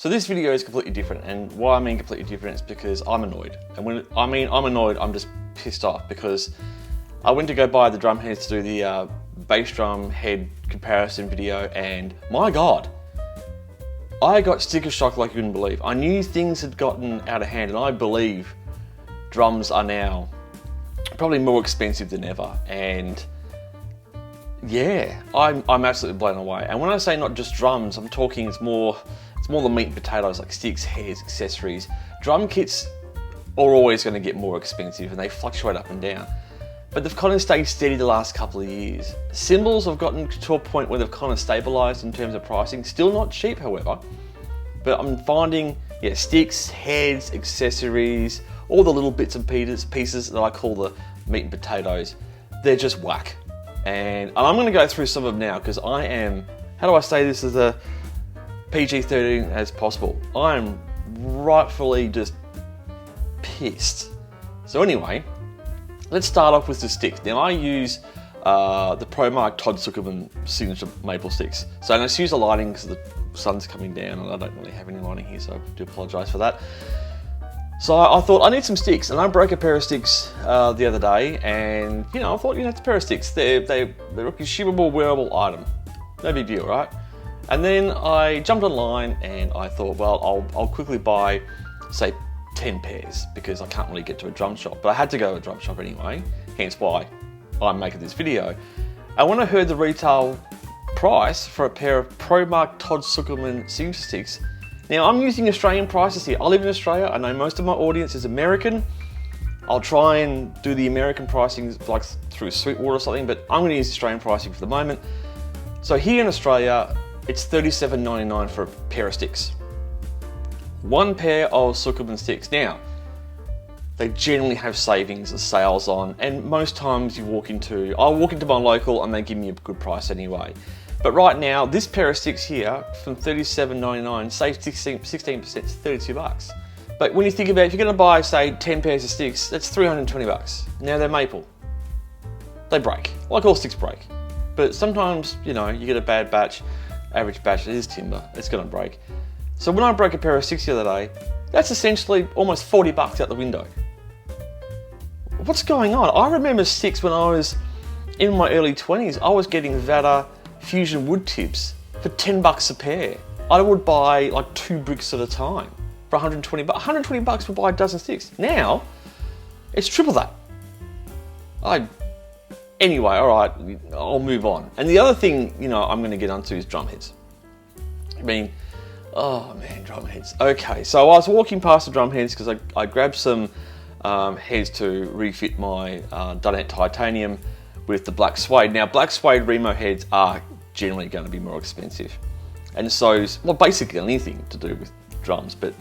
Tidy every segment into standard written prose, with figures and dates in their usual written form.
So this video is completely different, and why I mean completely different is because I'm annoyed. And when I mean I'm annoyed, I'm just pissed off because I went to go buy the drum heads to do the bass drum head comparison video, and my God, I got sticker shock like you wouldn't believe. I knew things had gotten out of hand, and I believe drums are now probably more expensive than ever. And yeah, I'm absolutely blown away. And when I say not just drums, I'm talking it's more the meat and potatoes, like sticks, heads, accessories. Drum kits are always going to get more expensive, and they fluctuate up and down. But they've kind of stayed steady the last couple of years. Cymbals have gotten to a point where they've kind of stabilised in terms of pricing. Still not cheap, however. But I'm finding, yeah, sticks, heads, accessories, all the little bits and pieces that I call the meat and potatoes, they're just whack. And I'm going to go through some of them now because I am, how do I say this as a PG-13 as possible? I am rightfully just pissed. So anyway, let's start off with the sticks. Now I use the ProMark Todd Zuckerman signature maple sticks. So let's use the lighting because the sun's coming down and I don't really have any lighting here, so I do apologise for that. So I thought I need some sticks, and I broke a pair of sticks the other day, and you know, I thought, you know, it's a pair of sticks. They're a consumable, wearable item. No big deal, right? And then I jumped online and I thought, well, I'll quickly buy, say, 10 pairs because I can't really get to a drum shop. But I had to go to a drum shop anyway, hence why I'm making this video. And when I heard the retail price for a pair of ProMark Todd Zuckerman signature sticks, now I'm using Australian prices here. I live in Australia. I know most of my audience is American. I'll try and do the American pricing like through Sweetwater or something, but I'm going to use Australian pricing for the moment. So here in Australia, it's $37.99 for a pair of sticks. One pair of Zuckerman sticks. Now, they generally have savings or sales on, and most times I'll walk into my local and they give me a good price anyway. But right now, this pair of sticks here from $37.99 saves 16%, it's 32 bucks. But when you think about it, if you're going to buy, say, 10 pairs of sticks, that's 320 bucks. Now they're maple. They break, like all sticks break. But sometimes, you know, you get a bad batch, average batch, it is timber, it's going to break. So when I broke a pair of sticks the other day, that's essentially almost 40 bucks out the window. What's going on? I remember sticks when I was in my early 20s, I was getting Vada Fusion wood tips for 10 bucks a pair. I would buy like 2 bricks at a time for 120 bucks. 120 bucks would buy a dozen sticks. Now, it's triple that. Anyway, all right, I'll move on. And the other thing, you know, I'm going to get onto is drum heads. I mean, oh man, drum heads. Okay, so I was walking past the drum heads because I grabbed some heads to refit my Dunnet titanium with the black suede. Now, black suede Remo heads are generally going to be more expensive. And so, well, basically anything to do with drums, but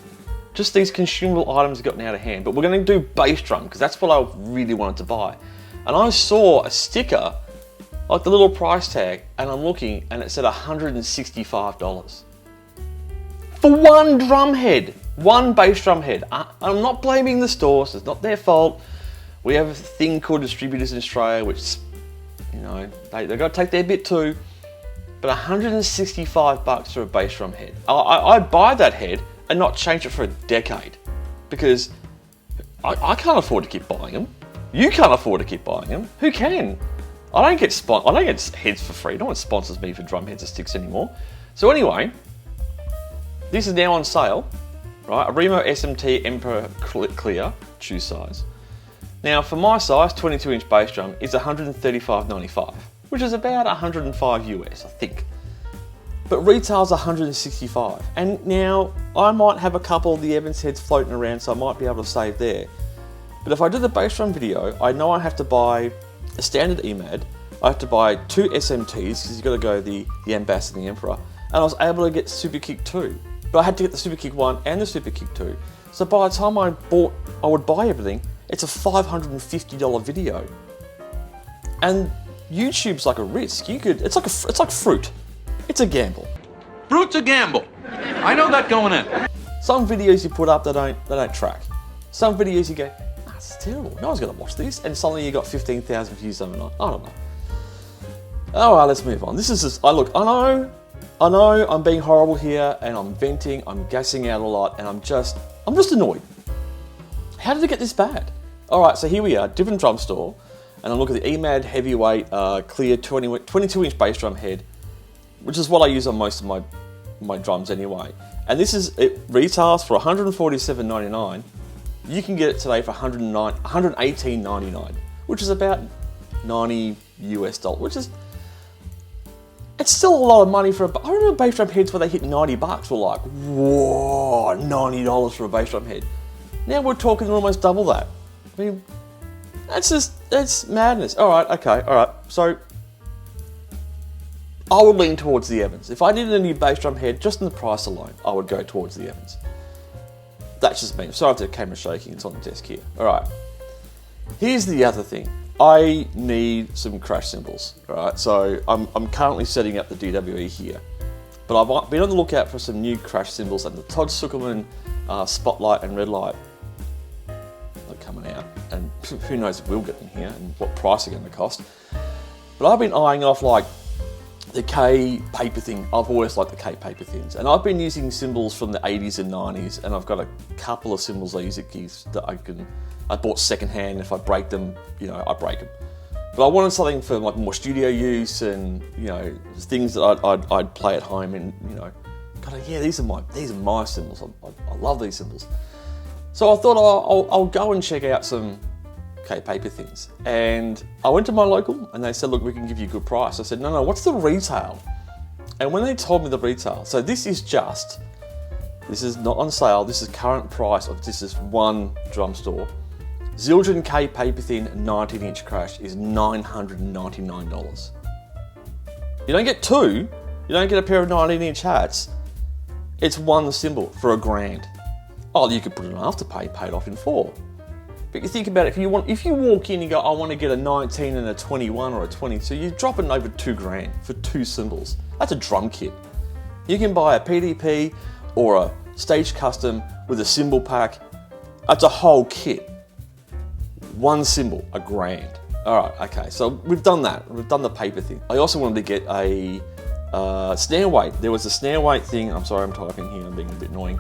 just these consumable items have gotten out of hand. But we're going to do bass drum because that's what I really wanted to buy. And I saw a sticker, like the little price tag, and I'm looking and it said $165. For one drum head, one bass drum head. I'm not blaming the stores, it's not their fault. We have a thing called distributors in Australia, which, you know, they've got to take their bit too. But 165 bucks for a bass drum head. I'd buy that head and not change it for a decade because I can't afford to keep buying them. You can't afford to keep buying them. Who can? I don't get heads for free. No one sponsors me for drum heads or sticks anymore. So anyway, this is now on sale, right? A Remo SMT Emperor Clear, shoe size. Now for my size, 22-inch bass drum is $135.95, which is about 105 US, I think. But retail's 165. And now I might have a couple of the Evans heads floating around, so I might be able to save there. But if I do the bass drum video, I know I have to buy a standard EMAD, I have to buy 2 SMTs, because you've got to go the Ambassador and the Emperor, and I was able to get Super Kick 2. But I had to get the Super Kick 1 and the Super Kick 2. So by the time I would buy everything, it's a $550 video. And YouTube's like a risk. It's like fruit. It's a gamble. Fruit's a gamble. I know that going in. Some videos you put up, they don't track. Some videos you go, it's terrible. No one's going to watch this. And suddenly you got 15,000 views overnight. I don't know. All right, let's move on. This is just, I know I know I'm being horrible here and I'm venting, I'm gassing out a lot, and I'm just annoyed. How did it get this bad? All right, so here we are, different drum store, and I look at the EMAD heavyweight clear 22-inch bass drum head, which is what I use on most of my drums anyway. And it retails for $147.99. You can get it today for $118.99, which is about $90 US, which is, it's still a lot of money for I remember bass drum heads where they hit $90 were like, whoa, $90 for a bass drum head. Now we're talking almost double that. I mean, that's madness. All right, okay, all right. So I would lean towards the Evans. If I needed a new bass drum head, just in the price alone, I would go towards the Evans. That's just me. Sorry if the camera's shaking, it's on the desk here. All right. Here's the other thing. I need some crash cymbals, all right? So I'm currently setting up the DWE here, but I've been on the lookout for some new crash cymbals, and the Todd Suckerman Spotlight and Red Light are coming out, and who knows if we'll get them here and what price they're going to cost. But I've been eyeing off like the K paper thing. I've always liked the K paper things, and I've been using cymbals from the 80s and 90s, and I've got a couple of cymbals I use at gigs that I bought secondhand. If I break them, I break them. But I wanted something for like more studio use and things that I'd play at home, and these are my cymbals. I love these cymbals. So I thought I'll go and check out some K paper things. And I went to my local and they said, look, we can give you a good price. I said, no, what's the retail? And when they told me the retail, so this is not on sale, this is current price of this is one drum store. Zildjian K paper thin 19-inch crash is $999. You don't get two, you don't get a pair of 19-inch hats. It's one cymbal for $1,000. Oh, you could put an Afterpay paid off in 4. But you think about it, if you walk in and go, I want to get a 19 and a 21 or a 22, you're dropping over $2,000 for 2 cymbals. That's a drum kit. You can buy a PDP or a stage custom with a cymbal pack. That's a whole kit. One cymbal, $1,000. All right, okay, so we've done that. We've done the paper thing. I also wanted to get a snare weight. There was a snare weight thing. I'm sorry, I'm typing here. I'm being a bit annoying.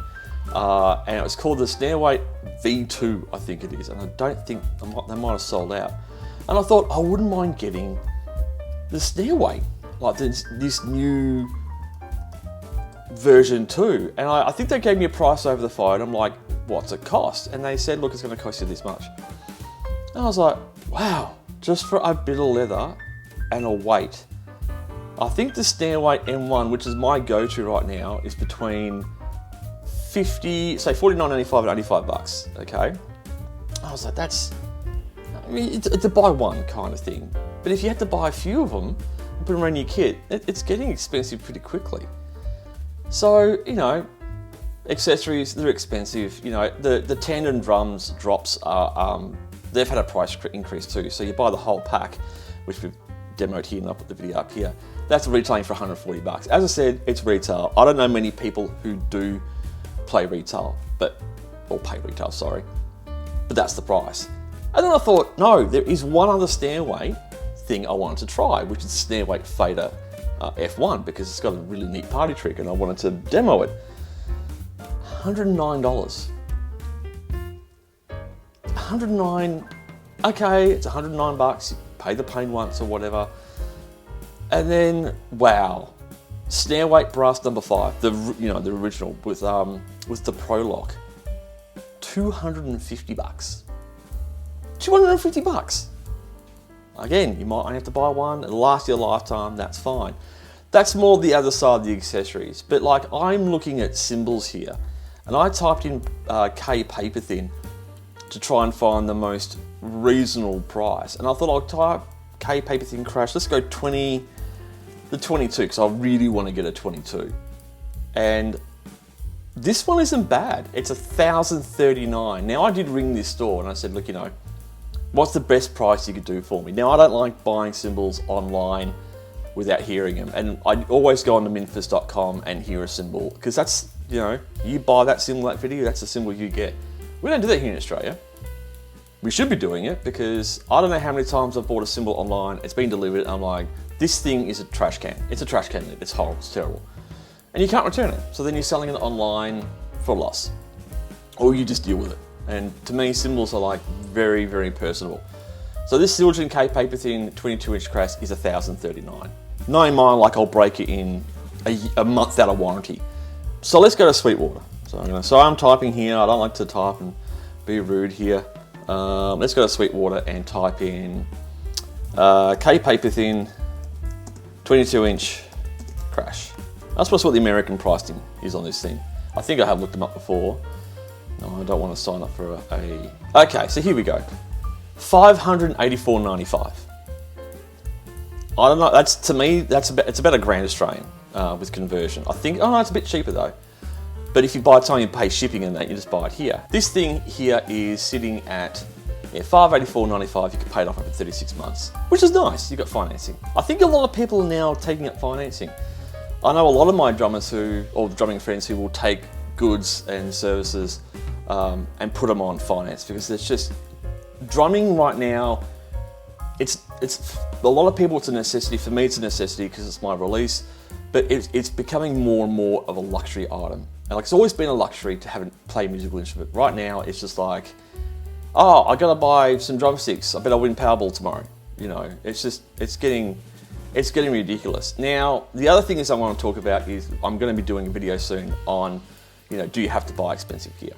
And it was called the Snare Weight V2, I think it is. And I don't think they might have sold out. And I thought I wouldn't mind getting the Snare Weight, like this new version 2. And I think they gave me a price over the phone. I'm like, what's it cost? And they said, look, it's going to cost you this much. And I was like, wow, just for a bit of leather and a weight. I think the Snare Weight M1, which is my go-to right now, is between $49.95 and $85, okay? I was like, it's a buy one kind of thing. But if you had to buy a few of them and put them around your kit, it's getting expensive pretty quickly. So, accessories, they're expensive. The tandem drums drops are, they've had a price increase too. So you buy the whole pack, which we've demoed here and I'll put the video up here. That's retailing for $140. As I said, it's retail. I don't know many people who do play retail, or pay retail, sorry. But that's the price. And then I thought, no, there is one other Snare Weight thing I wanted to try, which is Snare Weight Fader F1, because it's got a really neat party trick and I wanted to demo it. $109. $109, okay, it's $109, you pay the pain once or whatever. And then, wow, Snare Weight Brass number 5, the original with the Pro Lock, $250. $250. Again, you might only have to buy one, it'll last you a lifetime, that's fine. That's more the other side of the accessories. But like, I'm looking at cymbals here, and I typed in K paper thin to try and find the most reasonable price. And I thought I'll type K paper thin crash, let's go the 22, because I really want to get a 22. And this one isn't bad. It's $1,039. Now I did ring this store and I said, look, what's the best price you could do for me? Now I don't like buying cymbals online without hearing them. And I always go on to minfus.com and hear a cymbal, because that's, you buy that cymbal, that video, that's the cymbal you get. We don't do that here in Australia. We should be doing it, because I don't know how many times I've bought a cymbal online, it's been delivered, and I'm like, this thing is a trash can. It's a trash can, it's horrible, it's terrible. and you can't return it. So then you're selling it online for a loss, or you just deal with it. And to me, cymbals are like very, very personable. So this Zildjian K paper thin 22-inch crash is $1,039. Knowing mine, like I'll break it in a month out of warranty. So let's go to Sweetwater. So I'm typing here. I don't like to type and be rude here. Let's go to Sweetwater and type in K paper thin 22-inch crash. That's what the American pricing is on this thing. I think I have looked them up before. No, I don't want to sign up for a... Okay, so here we go. $584.95. I don't know, that's, to me, it's about $1,000 Australian with conversion. I think, oh no, it's a bit cheaper though. But if you by the time you pay shipping and that, you just buy it here. This thing here is sitting at $584.95. You can pay it off over 36 months, which is nice. You've got financing. I think a lot of people are now taking up financing. I know a lot of my drummers or drumming friends who will take goods and services and put them on finance, because it's just, drumming right now, it's a lot of people, it's a necessity. For me, it's a necessity because it's my release, but it's becoming more and more of a luxury item. And like, it's always been a luxury to have play a musical instrument. Right now, it's just like, oh, I gotta buy some drumsticks. I bet I'll win Powerball tomorrow. You know, it's getting ridiculous. Now, the other thing is I want to talk about is I'm going to be doing a video soon on, you know, do you have to buy expensive gear?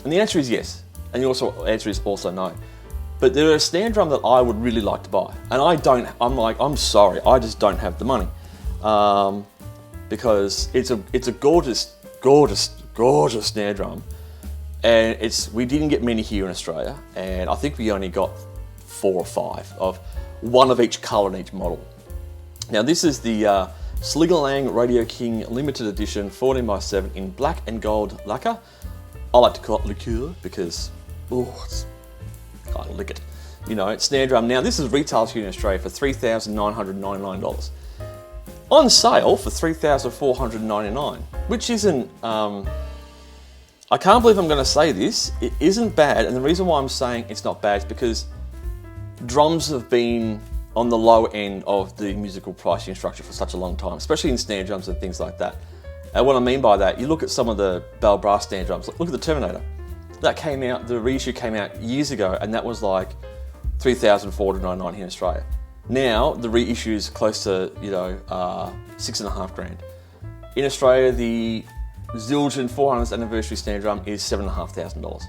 And the answer is yes. And the answer is also no. But there are a snare drum that I would really like to buy. And I'm sorry, I just don't have the money. Because it's a gorgeous, gorgeous, gorgeous snare drum. And we didn't get many here in Australia. And I think we only got 4 or 5 of one of each color in each model. Now this is the Slingerlang Radio King limited edition 14x7 in black and gold lacquer. I like to call it liqueur because, I lick it. You know, it's snare drum. Now this is retails here in Australia for $3,999. On sale for $3,499, which isn't, I can't believe I'm going to say this, it isn't bad. And the reason why I'm saying it's not bad is because drums have been on the low end of the musical pricing structure for such a long time, especially in snare drums and things like that. And what I mean by that, you look at some of the Bell Brass snare drums, look at the Terminator. That came out, the reissue came out years ago, and that was like $3,499 here in Australia. Now, the reissue is close to, you know, $6,500. In Australia, the Zildjian 400th anniversary snare drum is $7,500.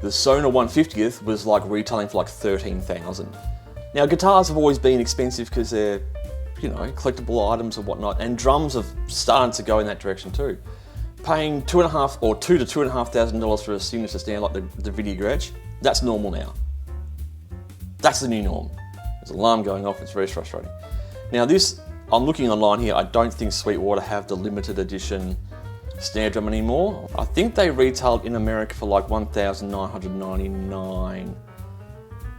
The Sonor 150th was like retailing for like $13,000. Now, guitars have always been expensive because they're, you know, collectible items and whatnot, and drums have started to go in that direction too. Paying $2,500 or $2,000 to $2,500 for a signature snare like the Video Gretsch, that's normal now. That's the new norm. There's an alarm going off, it's very frustrating. Now this, I'm looking online here, I don't think Sweetwater have the limited edition snare drum anymore. I think they retailed in America for like $1,999.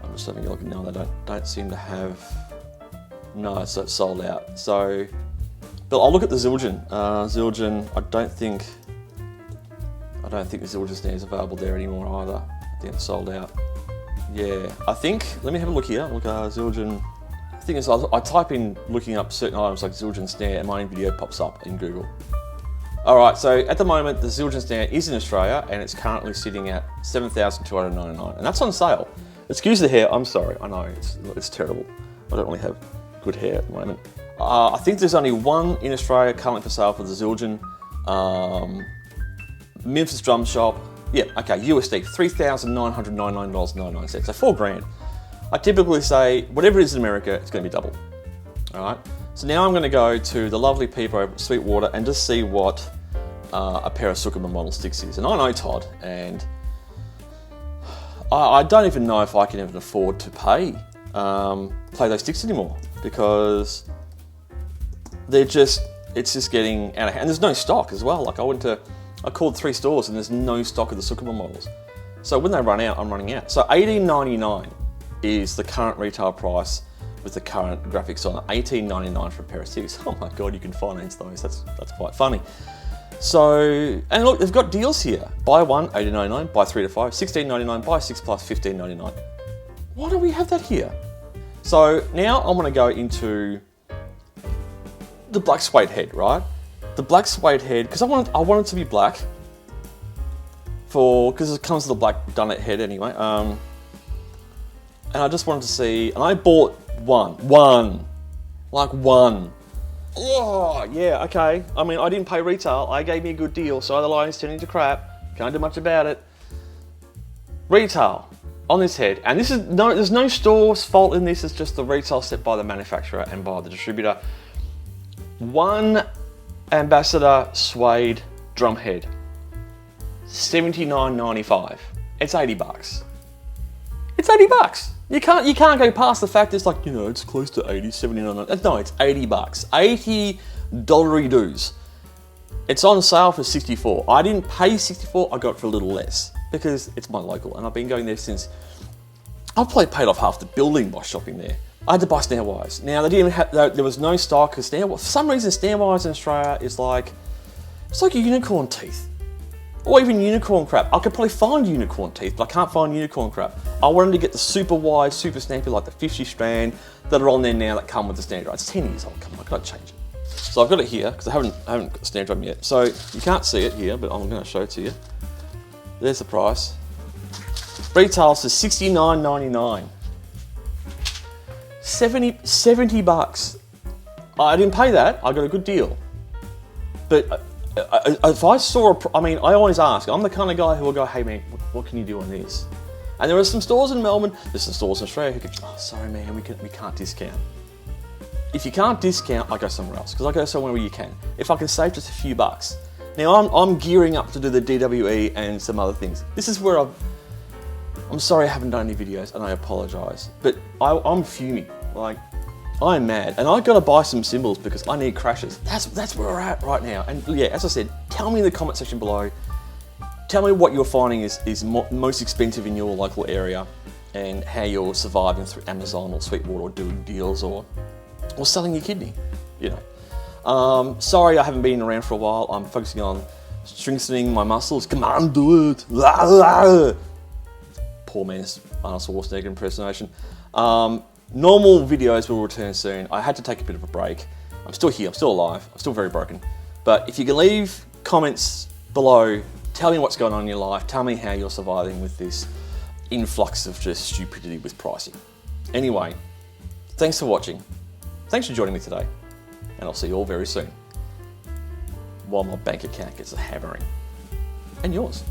I'm just having a look now, they don't seem to have, no, so it's sold out. So, but I'll look at the Zildjian. Zildjian, I don't think the Zildjian snare is available there anymore either. I think it's sold out. Yeah, I think, let me have a look here. Look, Zildjian, the thing is, I type in looking up certain items like Zildjian snare and my own video pops up in Google. Alright, so at the moment the Zildjian snare is in Australia and it's currently sitting at $7,299 and that's on sale. Excuse the hair, I'm sorry, I know, it's terrible. I don't really have good hair at the moment. I think there's only one in Australia currently for sale for the Zildjian. Memphis Drum Shop, yeah, okay, USD, $3,999.99, so $4,000. I typically say, whatever it is in America, it's going to be double. Alright, so now I'm going to go to the lovely people over at Sweetwater and just see what a pair of Sukerman model sticks is. And I know Todd, and I don't even know if I can even afford to play those sticks anymore, because it's just getting out of hand. And there's no stock as well. Like I called 3 stores and there's no stock of the Sukerman models. So when they run out, I'm running out. So $18.99 is the current retail price with the current graphics on it. $18.99 for a pair of sticks. Oh my God, you can finance those. That's quite funny. So, and look, they've got deals here. Buy 1, $18.99, buy 3 to 5, $16.99, buy 6 plus, $15.99. Why do we have that here? So now I'm gonna go into the black suede head, right? the black suede head, because I want it to be black, because it comes with a black dunnet head anyway. And I just wanted to see, and I bought one. Oh, yeah, okay. I mean, I didn't pay retail. I gave me a good deal, so the line's turning to crap. Can't do much about it. Retail on this head, and there's no store's fault in this. It's just the retail set by the manufacturer and by the distributor. One Ambassador Suede drum head, $79.95. It's $80. It's $80. You can't go past the fact it's like, you know, it's close to 80, 79. No, it's $80. $80 dues. It's on sale for $64. I didn't pay $64, I got it for a little less because it's my local and I've been going there since. I've probably paid off half the building by shopping there. I had to buy snare wires. Now there was no stock because for some reason snare wires in Australia is like, it's like a unicorn teeth. Or even unicorn crap. I could probably find unicorn teeth, but I can't find unicorn crap. I wanted to get the super wide, super snappy, like the 50 strand that are on there now that come with the snare drum. It's 10 years old, come on, I've got to change it. So I've got it here, because I haven't got the snare drum yet. So you can't see it here, but I'm going to show it to you. There's the price. Retails for $69.99. 70 bucks. I didn't pay that, I got a good deal. But if I saw I always ask, I'm the kind of guy who will go, hey man, what can you do on this? And there are some stores in Melbourne, there's some stores in Australia who go, oh sorry man, we can't discount. If you can't discount, I go somewhere else, because I go somewhere where you can. If I can save just a few bucks. Now I'm gearing up to do the DWE and some other things. This is where I'm sorry I haven't done any videos and I apologise, but I'm fuming, like, I'm mad, and I've got to buy some cymbals because I need crashes. That's where we're at right now. And yeah, as I said, tell me in the comment section below. Tell me what you're finding is most expensive in your local area, and how you're surviving through Amazon or Sweetwater or doing deals or selling your kidney. You know. Sorry, I haven't been around for a while. I'm focusing on strengthening my muscles. Come on, do it. Poor man's Arnold Schwarzenegger impersonation. Normal videos will return soon. I had to take a bit of a break. I'm still here, I'm still alive, I'm still very broken. But if you can leave comments below, tell me what's going on in your life, tell me how you're surviving with this influx of just stupidity with pricing. Anyway, thanks for watching. Thanks for joining me today. And I'll see you all very soon. While my bank account gets a hammering. And yours.